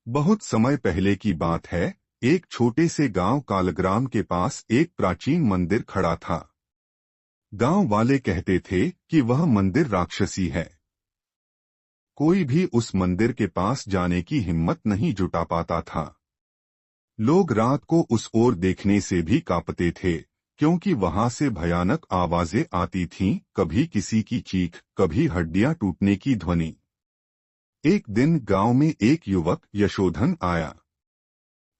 बहुत समय पहले की बात है। एक छोटे से गांव कालग्राम के पास एक प्राचीन मंदिर खड़ा था। गांव वाले कहते थे कि वह मंदिर राक्षसी है। कोई भी उस मंदिर के पास जाने की हिम्मत नहीं जुटा पाता था। लोग रात को उस ओर देखने से भी कांपते थे, क्योंकि वहां से भयानक आवाजें आती थीं, कभी किसी की चीख, कभी हड्डियां टूटने की ध्वनि। एक दिन गांव में एक युवक यशोधन आया।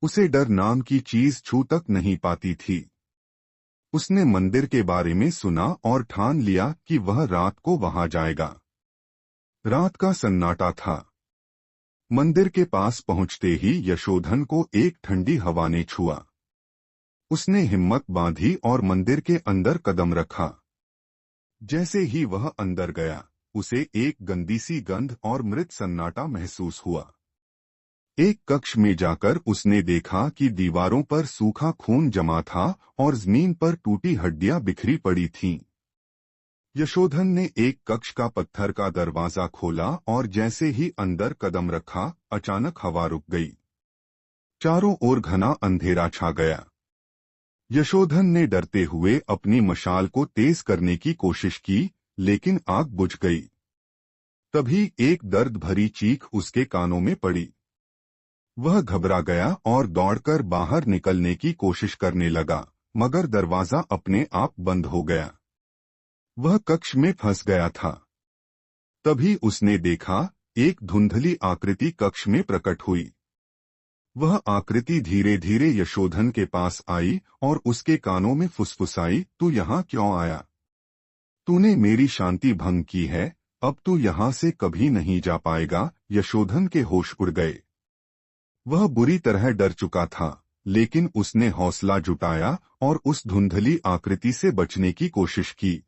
उसे डर नाम की चीज छू तक नहीं पाती थी। उसने मंदिर के बारे में सुना और ठान लिया कि वह रात को वहां जाएगा। रात का सन्नाटा था। मंदिर के पास पहुंचते ही यशोधन को एक ठंडी हवा ने छुआ। उसने हिम्मत बांधी और मंदिर के अंदर कदम रखा। जैसे ही वह अंदर गया, उसे एक गंदी सी गंध और मृत सन्नाटा महसूस हुआ। एक कक्ष में जाकर उसने देखा कि दीवारों पर सूखा खून जमा था और जमीन पर टूटी हड्डियां बिखरी पड़ी थीं। यशोधन ने एक कक्ष का पत्थर का दरवाजा खोला और जैसे ही अंदर कदम रखा, अचानक हवा रुक गई। चारों ओर घना अंधेरा छा गया। यशोधन ने डरते हुए अपनी मशाल को तेज करने की कोशिश की, लेकिन आग बुझ गई। तभी एक दर्द भरी चीख उसके कानों में पड़ी। वह घबरा गया और दौड़कर बाहर निकलने की कोशिश करने लगा, मगर दरवाजा अपने आप बंद हो गया। वह कक्ष में फंस गया था। तभी उसने देखा, एक धुंधली आकृति कक्ष में प्रकट हुई। वह आकृति धीरे धीरे यशोधन के पास आई और उसके कानों में फुसफुसाई, तू यहाँ क्यों आया? तूने मेरी शांति भंग की है, अब तू यहाँ से कभी नहीं जा पाएगा। यशोधन के होश उड़ गए। वह बुरी तरह डर चुका था, लेकिन उसने हौसला जुटाया और उस धुंधली आकृति से बचने की कोशिश की।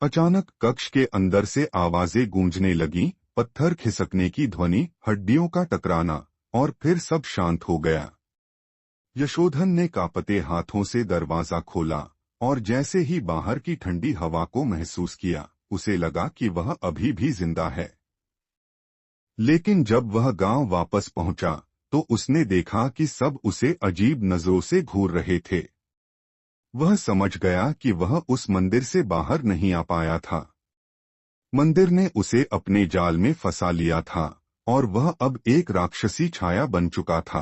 अचानक कक्ष के अंदर से आवाजें गूंजने लगीं, पत्थर खिसकने की ध्वनि, हड्डियों का टकराना, और फिर सब शांत हो गया। यशोधन ने कांपते हाथों से दरवाजा खोला और जैसे ही बाहर की ठंडी हवा को महसूस किया, उसे लगा कि वह अभी भी जिंदा है। लेकिन जब वह गांव वापस पहुंचा, तो उसने देखा कि सब उसे अजीब नजरों से घूर रहे थे। वह समझ गया कि वह उस मंदिर से बाहर नहीं आ पाया था। मंदिर ने उसे अपने जाल में फंसा लिया था और वह अब एक राक्षसी छाया बन चुका था।